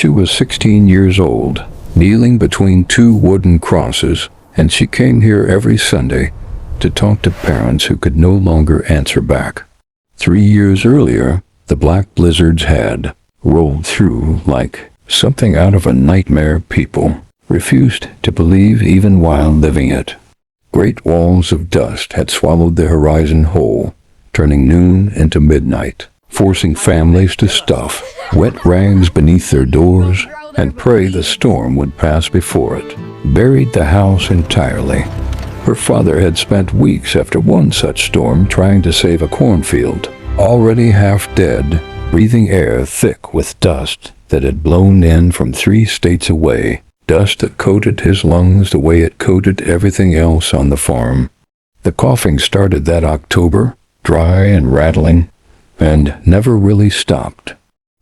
She was 16 years old, kneeling between two wooden crosses, and she came here every Sunday to talk to parents who could no longer answer back. 3 years earlier, the black blizzards had rolled through like something out of a nightmare people refused to believe even while living it. Great walls of dust had swallowed the horizon whole, turning noon into midnight, forcing families to stuff wet rags beneath their doors and pray the storm would pass before it, buried the house entirely. Her father had spent weeks after one such storm trying to save a cornfield, already half dead, breathing air thick with dust that had blown in from 3 states away, dust that coated his lungs the way it coated everything else on the farm. The coughing started that October, dry and rattling, and never really stopped.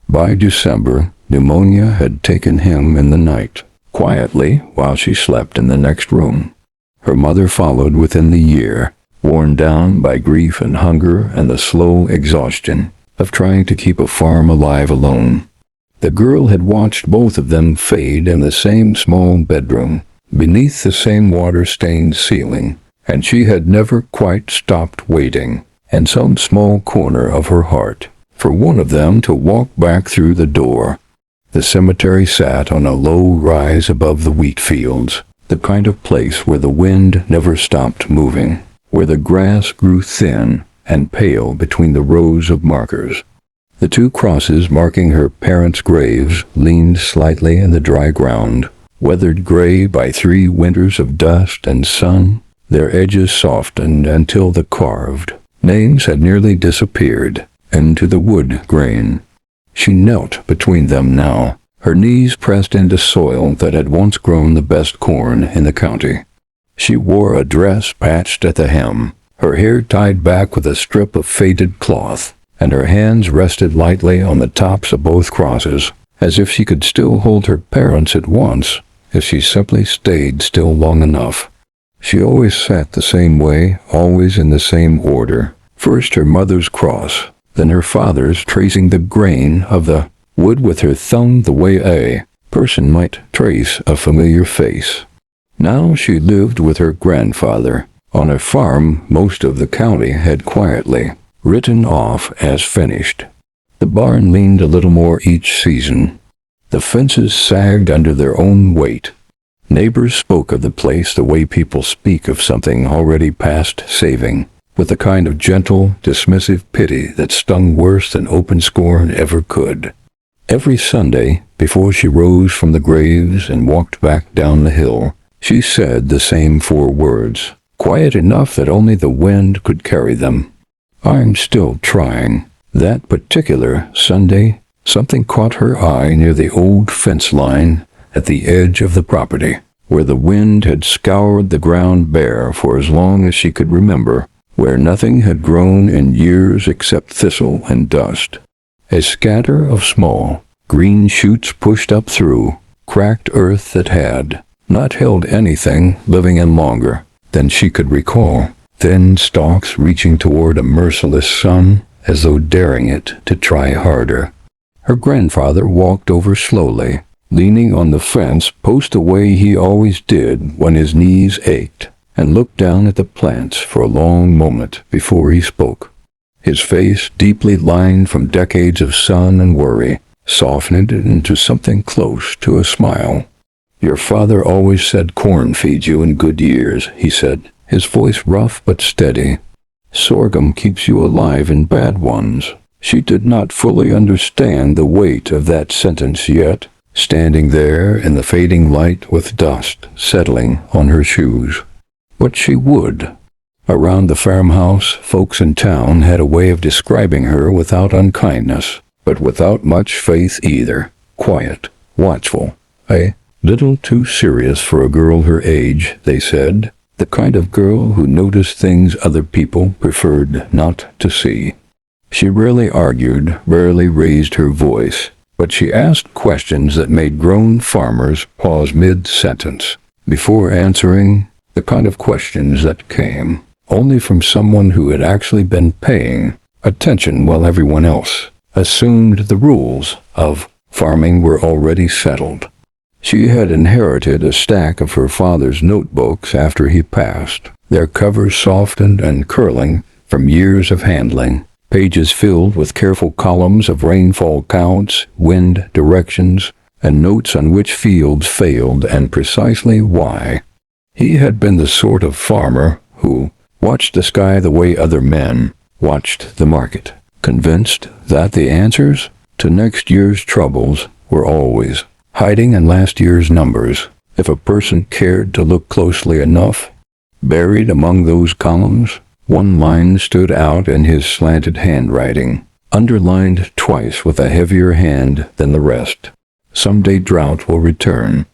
By December, pneumonia had taken him in the night, quietly while she slept in the next room. Her mother followed within the year, worn down by grief and hunger and the slow exhaustion of trying to keep a farm alive alone. The girl had watched both of them fade in the same small bedroom, beneath the same water-stained ceiling, and she had never quite stopped waiting, in some small corner of her heart, for one of them to walk back through the door. The cemetery sat on a low rise above the wheat fields, the kind of place where the wind never stopped moving, where the grass grew thin and pale between the rows of markers. The 2 crosses marking her parents' graves leaned slightly in the dry ground, weathered gray by 3 winters of dust and sun, their edges softened until the carved names had nearly disappeared into the wood grain. She knelt between them now, her knees pressed into soil that had once grown the best corn in the county. She wore a dress patched at the hem, her hair tied back with a strip of faded cloth, and her hands rested lightly on the tops of both crosses, as if she could still hold her parents at once if she simply stayed still long enough. She always sat the same way, always in the same order. First her mother's cross, then her father's, tracing the grain of the wood with her thumb the way a person might trace a familiar face. Now she lived with her grandfather, on a farm most of the county had quietly written off as finished. The barn leaned a little more each season. The fences sagged under their own weight. Neighbors spoke of the place the way people speak of something already past saving, with a kind of gentle, dismissive pity that stung worse than open scorn ever could. Every Sunday, before she rose from the graves and walked back down the hill, she said the same 4 words, quiet enough that only the wind could carry them. I'm still trying. That particular Sunday, something caught her eye near the old fence line at the edge of the property, where the wind had scoured the ground bare for as long as she could remember, where nothing had grown in years except thistle and dust. A scatter of small, green shoots pushed up through cracked earth that had not held anything living in longer than she could recall, thin stalks reaching toward a merciless sun as though daring it to try harder. Her grandfather walked over slowly, leaning on the fence post the way he always did when his knees ached, and looked down at the plants for a long moment before he spoke. His face, deeply lined from decades of sun and worry, softened into something close to a smile. Your father always said corn feeds you in good years, he said, his voice rough but steady. Sorghum keeps you alive in bad ones. She did not fully understand the weight of that sentence yet, standing there in the fading light with dust settling on her shoes. But she would. Around the farmhouse, folks in town had a way of describing her without unkindness, but without much faith either. Quiet, watchful, a little too serious for a girl her age, they said. The kind of girl who noticed things other people preferred not to see. She rarely argued, rarely raised her voice, but she asked questions that made grown farmers pause mid-sentence before answering, the kind of questions that came only from someone who had actually been paying attention while everyone else assumed the rules of farming were already settled. She had inherited a stack of her father's notebooks after he passed, their covers softened and curling from years of handling, pages filled with careful columns of rainfall counts, wind directions, and notes on which fields failed and precisely why. He had been the sort of farmer who watched the sky the way other men watched the market, convinced that the answers to next year's troubles were always hiding in last year's numbers, if a person cared to look closely enough. Buried among those columns, one line stood out in his slanted handwriting, underlined twice with a heavier hand than the rest. "Someday drought will return."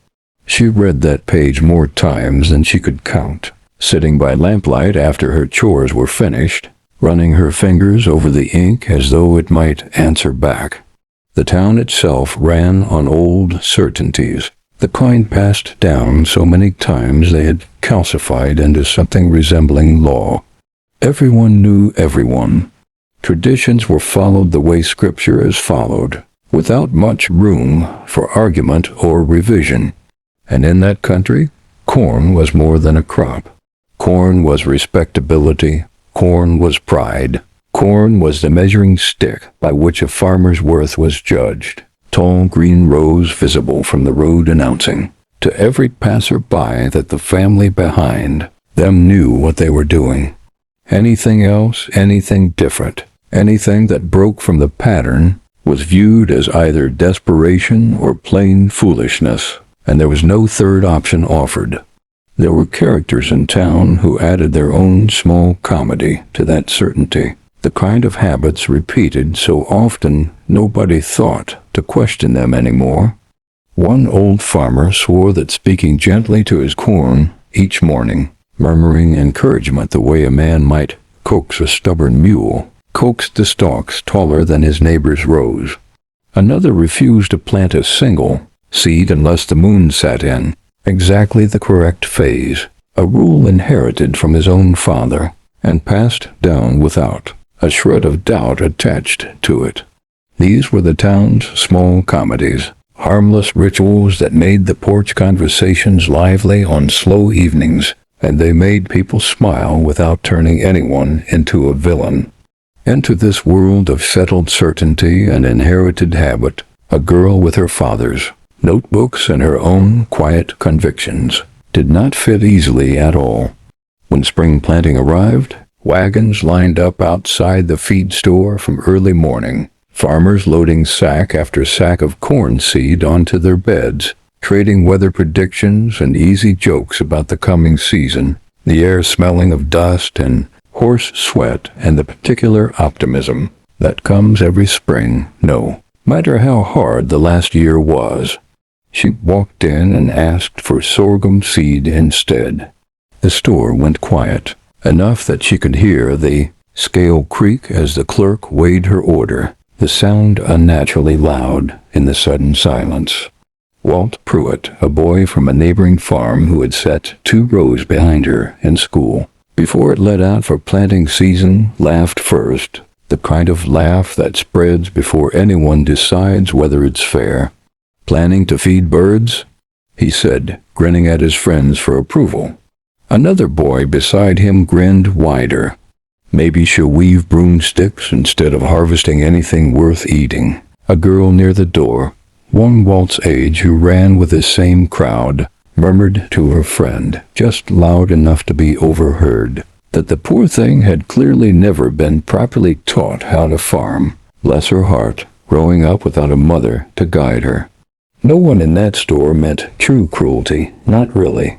She read that page more times than she could count, sitting by lamplight after her chores were finished, running her fingers over the ink as though it might answer back. The town itself ran on old certainties, the kind passed down so many times they had calcified into something resembling law. Everyone knew everyone. Traditions were followed the way Scripture is followed, without much room for argument or revision. And in that country, corn was more than a crop. Corn was respectability. Corn was pride. Corn was the measuring stick by which a farmer's worth was judged. Tall green rows visible from the road announcing to every passer-by that the family behind them knew what they were doing. Anything else, anything different, anything that broke from the pattern was viewed as either desperation or plain foolishness, and there was no third option offered. There were characters in town who added their own small comedy to that certainty, the kind of habits repeated so often nobody thought to question them anymore. One old farmer swore that speaking gently to his corn each morning, murmuring encouragement the way a man might coax a stubborn mule, coaxed the stalks taller than his neighbor's rows. Another refused to plant a single seed unless the moon sat in exactly the correct phase, a rule inherited from his own father and passed down without a shred of doubt attached to it. These were the town's small comedies, harmless rituals that made the porch conversations lively on slow evenings, and they made people smile without turning anyone into a villain. Into this world of settled certainty and inherited habit, a girl with her father's notebooks and her own quiet convictions did not fit easily at all. When spring planting arrived, wagons lined up outside the feed store from early morning, farmers loading sack after sack of corn seed onto their beds, trading weather predictions and easy jokes about the coming season, the air smelling of dust and horse sweat and the particular optimism that comes every spring, no matter how hard the last year was. She walked in and asked for sorghum seed instead. The store went quiet, enough that she could hear the scale creak as the clerk weighed her order, the sound unnaturally loud in the sudden silence. Walt Pruitt, a boy from a neighboring farm who had sat 2 rows behind her in school before it let out for planting season, laughed first, the kind of laugh that spreads before anyone decides whether it's fair. "Planning to feed birds?" he said, grinning at his friends for approval. Another boy beside him grinned wider. "Maybe she'll weave broomsticks instead of harvesting anything worth eating." A girl near the door, one Walt's age who ran with the same crowd, murmured to her friend, just loud enough to be overheard, that the poor thing had clearly never been properly taught how to farm. Bless her heart, growing up without a mother to guide her. No one in that store meant true cruelty, not really.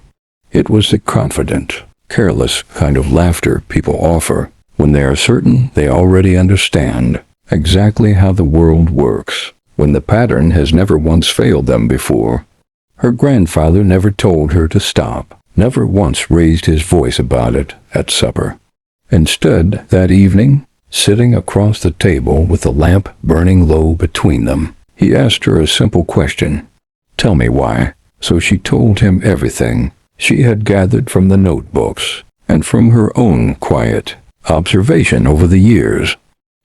It was the confident, careless kind of laughter people offer when they are certain they already understand exactly how the world works, when the pattern has never once failed them before. Her grandfather never told her to stop, never once raised his voice about it at supper. Instead, that evening, sitting across the table with the lamp burning low between them, he asked her a simple question. "Tell me why." So she told him everything she had gathered from the notebooks and from her own quiet observation over the years.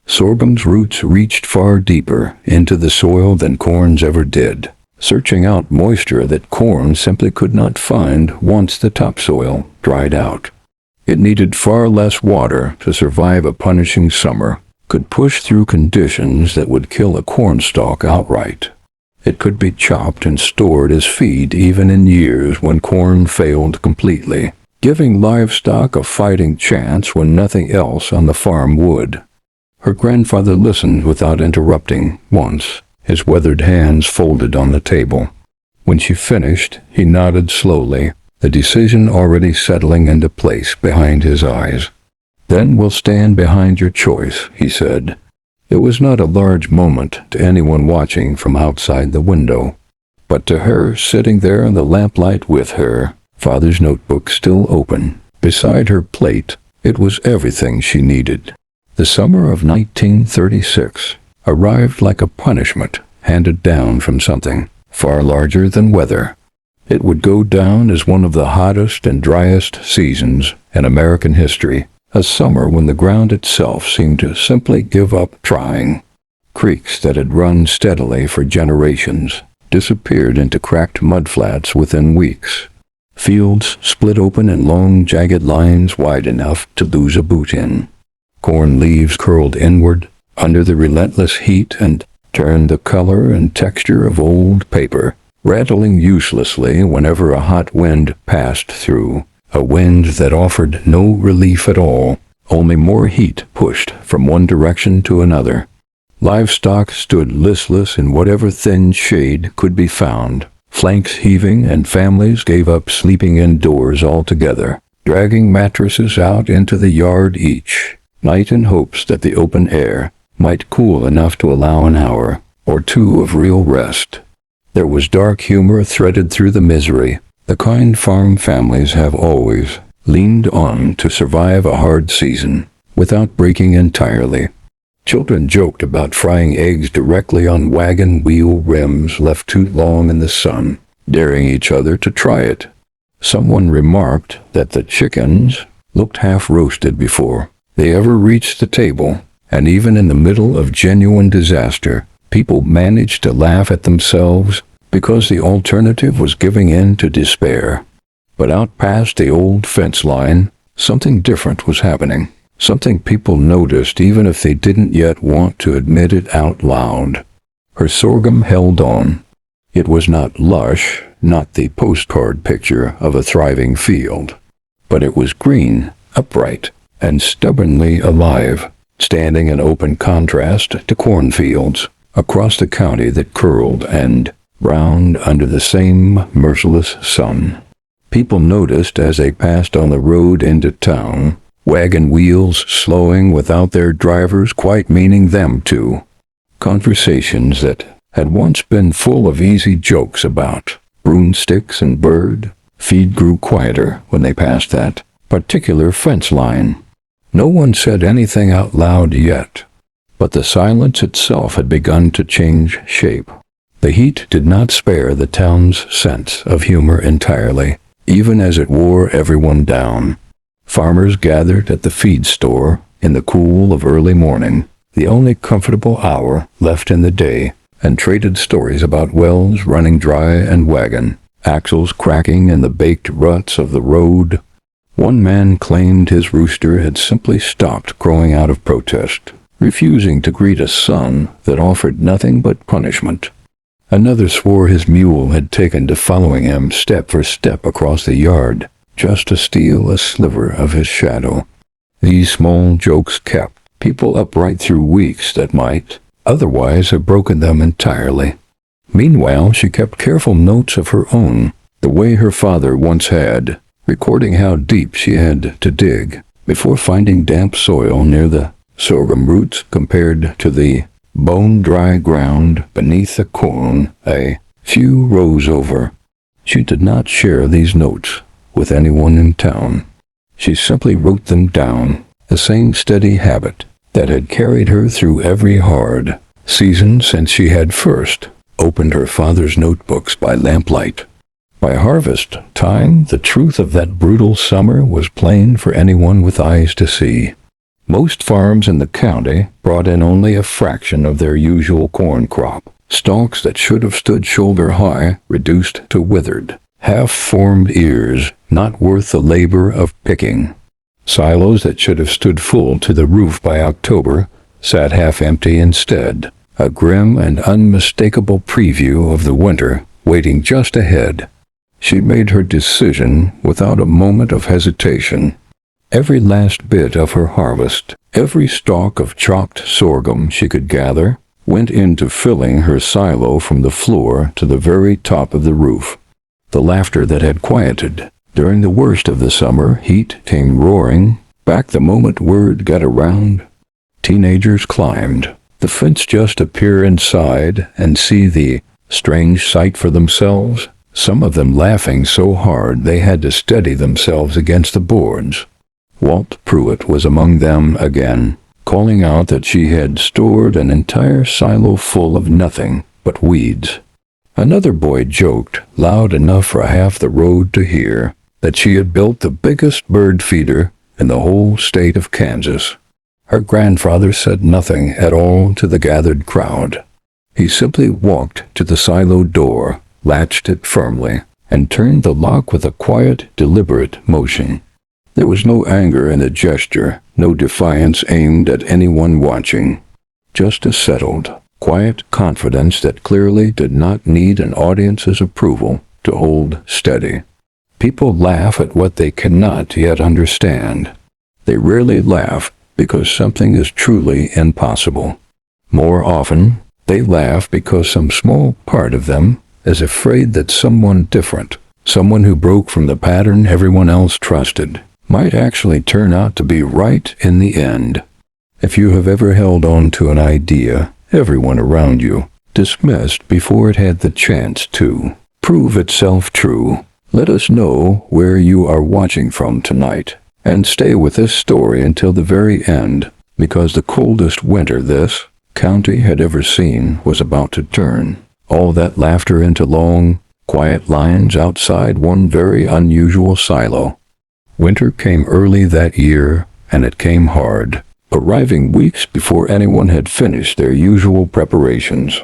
Sorghum's roots reached far deeper into the soil than corn's ever did, searching out moisture that corn simply could not find once the topsoil dried out. It needed far less water to survive a punishing summer, could push through conditions that would kill a cornstalk outright. It could be chopped and stored as feed even in years when corn failed completely, giving livestock a fighting chance when nothing else on the farm would. Her grandfather listened without interrupting once, his weathered hands folded on the table. When she finished, he nodded slowly, the decision already settling into place behind his eyes. "Then we'll stand behind your choice," he said. It was not a large moment to anyone watching from outside the window, but to her sitting there in the lamplight with her father's notebook still open beside her plate, it was everything she needed. The summer of 1936 arrived like a punishment handed down from something far larger than weather. It would go down as one of the hottest and driest seasons in American history, a summer when the ground itself seemed to simply give up trying. Creeks that had run steadily for generations disappeared into cracked mudflats within weeks. Fields split open in long, jagged lines wide enough to lose a boot in. Corn leaves curled inward under the relentless heat and turned the color and texture of old paper, rattling uselessly whenever a hot wind passed through, a wind that offered no relief at all, only more heat pushed from one direction to another. Livestock stood listless in whatever thin shade could be found, flanks heaving, and families gave up sleeping indoors altogether, dragging mattresses out into the yard each night in hopes that the open air might cool enough to allow an hour or two of real rest. There was dark humor threaded through the misery, the kind farm families have always leaned on to survive a hard season without breaking entirely. Children joked about frying eggs directly on wagon wheel rims left too long in the sun, daring each other to try it. Someone remarked that the chickens looked half roasted before they ever reached the table, and even in the middle of genuine disaster, people managed to laugh at themselves because the alternative was giving in to despair. But out past the old fence line, something different was happening, something people noticed even if they didn't yet want to admit it out loud. Her sorghum held on. It was not lush, not the postcard picture of a thriving field, but it was green, upright, and stubbornly alive, standing in open contrast to cornfields across the county that curled and browned under the same merciless sun. People noticed as they passed on the road into town, wagon wheels slowing without their drivers quite meaning them to. Conversations that had once been full of easy jokes about broomsticks and bird feed grew quieter when they passed that particular fence line. No one said anything out loud yet, but the silence itself had begun to change shape. The heat did not spare the town's sense of humor entirely, even as it wore everyone down. Farmers gathered at the feed store in the cool of early morning, the only comfortable hour left in the day, and traded stories about wells running dry and wagon axles cracking in the baked ruts of the road. One man claimed his rooster had simply stopped crowing out of protest, refusing to greet a sun that offered nothing but punishment. Another swore his mule had taken to following him step for step across the yard, just to steal a sliver of his shadow. These small jokes kept people upright through weeks that might otherwise have broken them entirely. Meanwhile, she kept careful notes of her own, the way her father once had, recording how deep she had to dig before finding damp soil near the sorghum roots compared to the bone-dry ground beneath the corn a few rows over. She did not share these notes with anyone in town. She simply wrote them down, the same steady habit that had carried her through every hard season since she had first opened her father's notebooks by lamplight. By harvest time, the truth of that brutal summer was plain for anyone with eyes to see. Most farms in the county brought in only a fraction of their usual corn crop. Stalks that should have stood shoulder high reduced to withered, half-formed ears not worth the labor of picking. Silos that should have stood full to the roof by October sat half empty instead, a grim and unmistakable preview of the winter waiting just ahead. She made her decision without a moment of hesitation. Every last bit of her harvest, every stalk of chopped sorghum she could gather, went into filling her silo from the floor to the very top of the roof. The laughter that had quieted during the worst of the summer heat came roaring back the moment word got around. Teenagers climbed the fence just to peer inside and see the strange sight for themselves, some of them laughing so hard they had to steady themselves against the boards. Walt Pruitt was among them again, calling out that she had stored an entire silo full of nothing but weeds. Another boy joked, loud enough for half the road to hear, that she had built the biggest bird feeder in the whole state of Kansas. Her grandfather said nothing at all to the gathered crowd. He simply walked to the silo door, latched it firmly, and turned the lock with a quiet, deliberate motion. There was no anger in the gesture, no defiance aimed at anyone watching. Just a settled, quiet confidence that clearly did not need an audience's approval to hold steady. People laugh at what they cannot yet understand. They rarely laugh because something is truly impossible. More often, they laugh because some small part of them is afraid that someone different, someone who broke from the pattern everyone else trusted, might actually turn out to be right in the end. If you have ever held on to an idea everyone around you dismissed before it had the chance to prove itself true, let us know where you are watching from tonight, and stay with this story until the very end, because the coldest winter this county had ever seen was about to turn all that laughter into long, quiet lines outside one very unusual silo. Winter came early that year, and it came hard, arriving weeks before anyone had finished their usual preparations.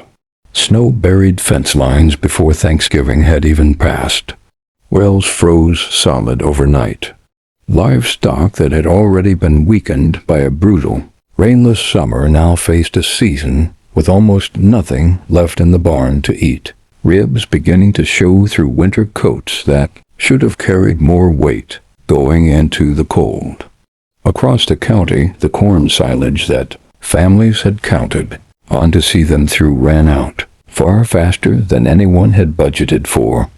Snow buried fence lines before Thanksgiving had even passed. Wells froze solid overnight. Livestock that had already been weakened by a brutal, rainless summer now faced a season with almost nothing left in the barn to eat, ribs beginning to show through winter coats that should have carried more weight going into the cold. Across the county, the corn silage that families had counted on to see them through ran out, far faster than anyone had budgeted for.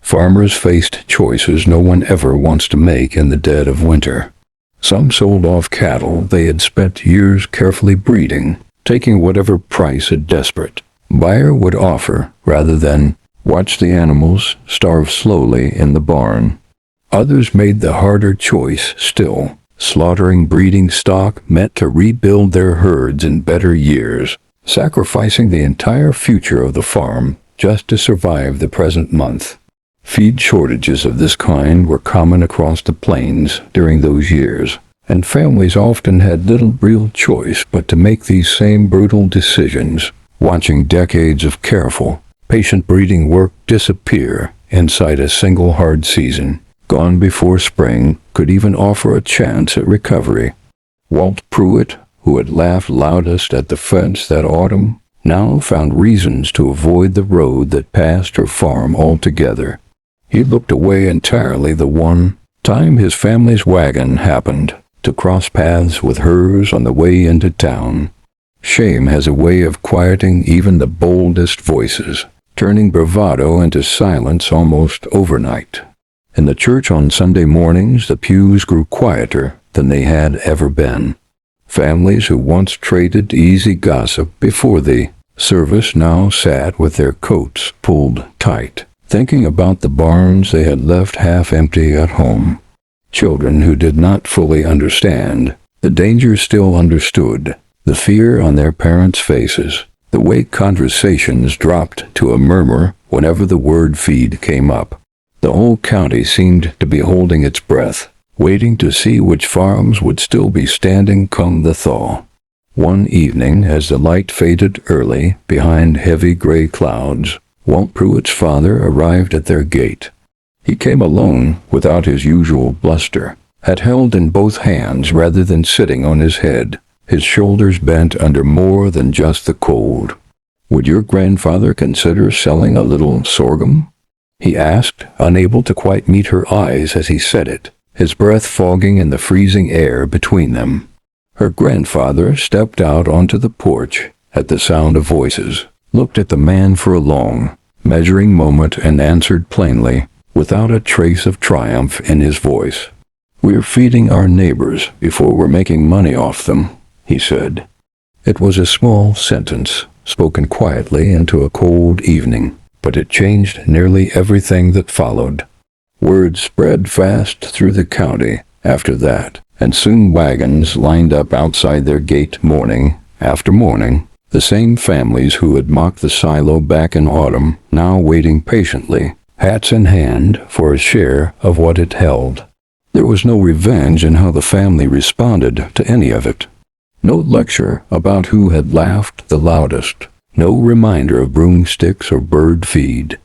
Farmers faced choices no one ever wants to make in the dead of winter. Some sold off cattle they had spent years carefully breeding, taking whatever price a desperate buyer would offer, rather than watch the animals starve slowly in the barn. Others made the harder choice still. Slaughtering breeding stock meant to rebuild their herds in better years, sacrificing the entire future of the farm just to survive the present month. Feed shortages of this kind were common across the plains during those years, and families often had little real choice but to make these same brutal decisions, watching decades of careful, patient breeding work disappear inside a single hard season, gone before spring could even offer a chance at recovery. Walt Pruitt, who had laughed loudest at the fence that autumn, now found reasons to avoid the road that passed her farm altogether. He looked away entirely the one time his family's wagon happened to cross paths with hers on the way into town. Shame has a way of quieting even the boldest voices, turning bravado into silence almost overnight. In the church on Sunday mornings, the pews grew quieter than they had ever been. Families who once traded easy gossip before the service now sat with their coats pulled tight, thinking about the barns they had left half empty at home. Children who did not fully understand the danger still understood, the fear on their parents' faces, the way conversations dropped to a murmur whenever the word feed came up. The whole county seemed to be holding its breath, waiting to see which farms would still be standing come the thaw. One evening, as the light faded early behind heavy gray clouds, Walt Pruitt's father arrived at their gate. He came alone, without his usual bluster, hat held in both hands rather than sitting on his head, his shoulders bent under more than just the cold. "Would your grandfather consider selling a little sorghum?" he asked, unable to quite meet her eyes as he said it, his breath fogging in the freezing air between them. Her grandfather stepped out onto the porch at the sound of voices, looked at the man for a long, measuring moment and answered plainly, without a trace of triumph in his voice. "We're feeding our neighbors before we're making money off them," he said. It was a small sentence, spoken quietly into a cold evening, but it changed nearly everything that followed. Word spread fast through the county after that, and soon wagons lined up outside their gate morning after morning, the same families who had mocked the silo back in autumn now waiting patiently, hats in hand, for a share of what it held. There was no revenge in how the family responded to any of it. No lecture about who had laughed the loudest, no reminder of broomsticks or bird feed.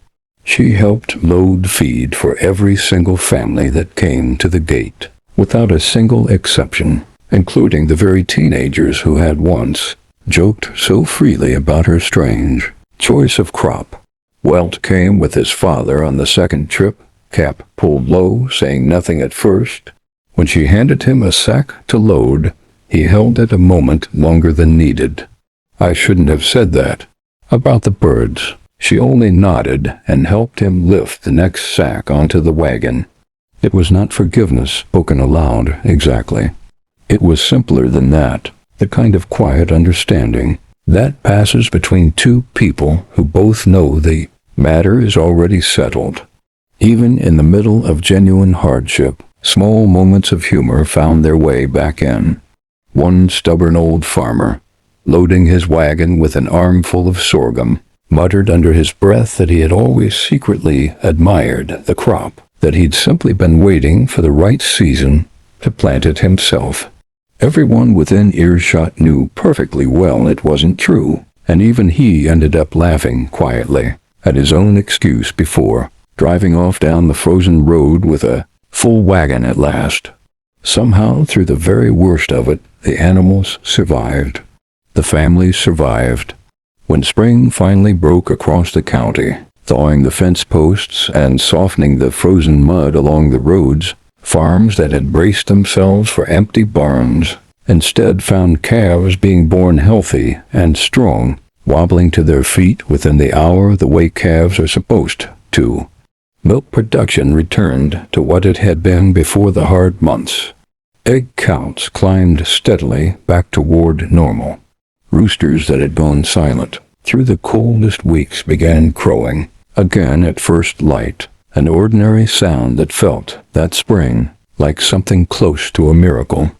She helped load feed for every single family that came to the gate, without a single exception, including the very teenagers who had once joked so freely about her strange choice of crop. Welt came with his father on the second trip, cap pulled low, saying nothing at first. When she handed him a sack to load, he held it a moment longer than needed. "I shouldn't have said that about the birds." She only nodded and helped him lift the next sack onto the wagon. It was not forgiveness spoken aloud, exactly. It was simpler than that, the kind of quiet understanding that passes between two people who both know the matter is already settled. Even in the middle of genuine hardship, small moments of humor found their way back in. One stubborn old farmer, loading his wagon with an armful of sorghum, muttered under his breath that he had always secretly admired the crop, that he'd simply been waiting for the right season to plant it himself. Everyone within earshot knew perfectly well it wasn't true, and even he ended up laughing quietly at his own excuse before driving off down the frozen road with a full wagon at last. Somehow, through the very worst of it, the animals survived. The families survived. When spring finally broke across the county, thawing the fence posts and softening the frozen mud along the roads, farms that had braced themselves for empty barns instead found calves being born healthy and strong, wobbling to their feet within the hour the way calves are supposed to. Milk production returned to what it had been before the hard months. Egg counts climbed steadily back toward normal. Roosters that had gone silent through the coldest weeks began crowing again at first light, an ordinary sound that felt that spring like something close to a miracle.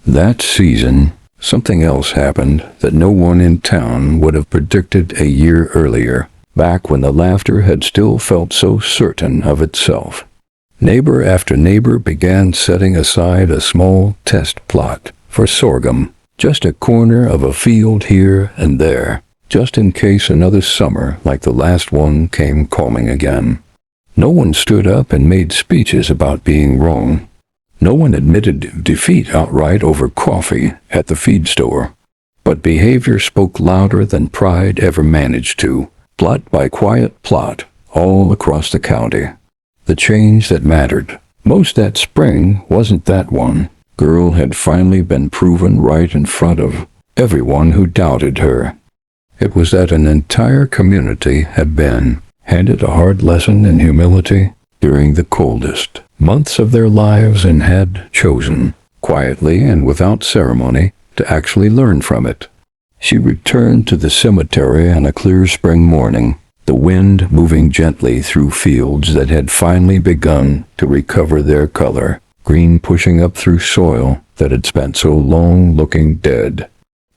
That season, something else happened that no one in town would have predicted a year earlier, back when the laughter had still felt so certain of itself. Neighbor after neighbor began setting aside a small test plot for sorghum, just a corner of a field here and there, just in case another summer like the last one came calming again. No one stood up and made speeches about being wrong. No one admitted defeat outright over coffee at the feed store. But behavior spoke louder than pride ever managed to, plot by quiet plot, all across the county. The change that mattered most that spring wasn't that one girl had finally been proven right in front of everyone who doubted her. It was that an entire community had been handed a hard lesson in humility during the coldest months of their lives and had chosen, quietly and without ceremony, to actually learn from it. She returned to the cemetery on a clear spring morning, the wind moving gently through fields that had finally begun to recover their color, green pushing up through soil that had spent so long looking dead.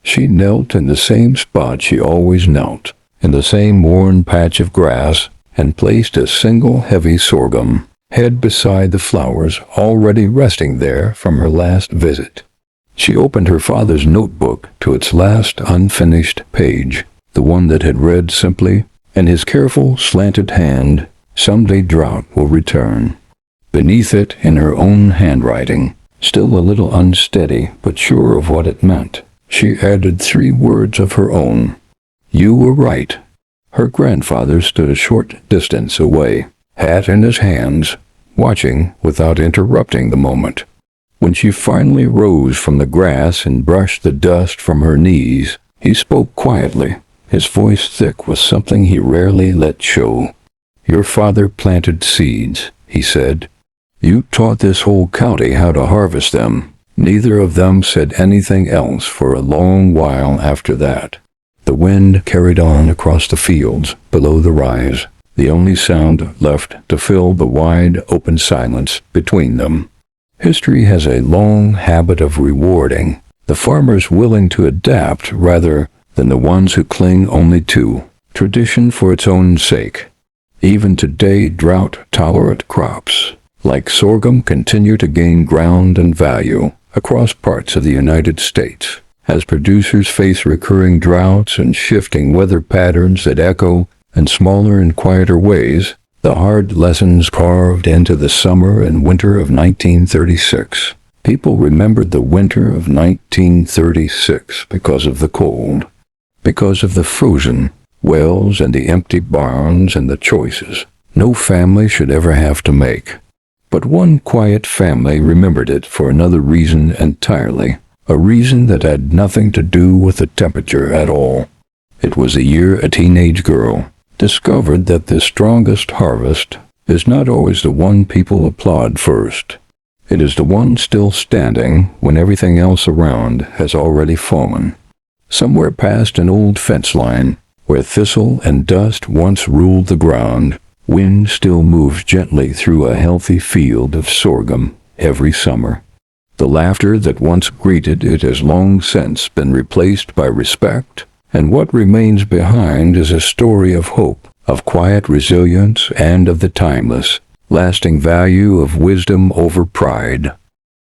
She knelt in the same spot she always knelt, in the same worn patch of grass, and placed a single heavy sorghum head beside the flowers already resting there from her last visit. She opened her father's notebook to its last unfinished page, the one that had read simply, in his careful, slanted hand, "Someday drought will return." Beneath it, in her own handwriting, still a little unsteady but sure of what it meant, she added 3 words of her own. "You were right." Her grandfather stood a short distance away, hat in his hands, watching without interrupting the moment. When she finally rose from the grass and brushed the dust from her knees, he spoke quietly, his voice thick with something he rarely let show. "Your father planted seeds," he said. "You taught this whole county how to harvest them." Neither of them said anything else for a long while after that. The wind carried on across the fields below the rise, the only sound left to fill the wide open silence between them. History has a long habit of rewarding the farmers willing to adapt rather than the ones who cling only to tradition for its own sake. Even today, drought-tolerant crops like sorghum continue to gain ground and value across parts of the United States, as producers face recurring droughts and shifting weather patterns that echo, in smaller and quieter ways, the hard lessons carved into the summer and winter of 1936. People remembered the winter of 1936 because of the cold, because of the frozen wells and the empty barns and the choices no family should ever have to make. But one quiet family remembered it for another reason entirely, a reason that had nothing to do with the temperature at all. It was the year a teenage girl discovered that the strongest harvest is not always the one people applaud first. It is the one still standing when everything else around has already fallen. Somewhere past an old fence line, where thistle and dust once ruled the ground, wind still moves gently through a healthy field of sorghum every summer. The laughter that once greeted it has long since been replaced by respect, and what remains behind is a story of hope, of quiet resilience, and of the timeless, lasting value of wisdom over pride.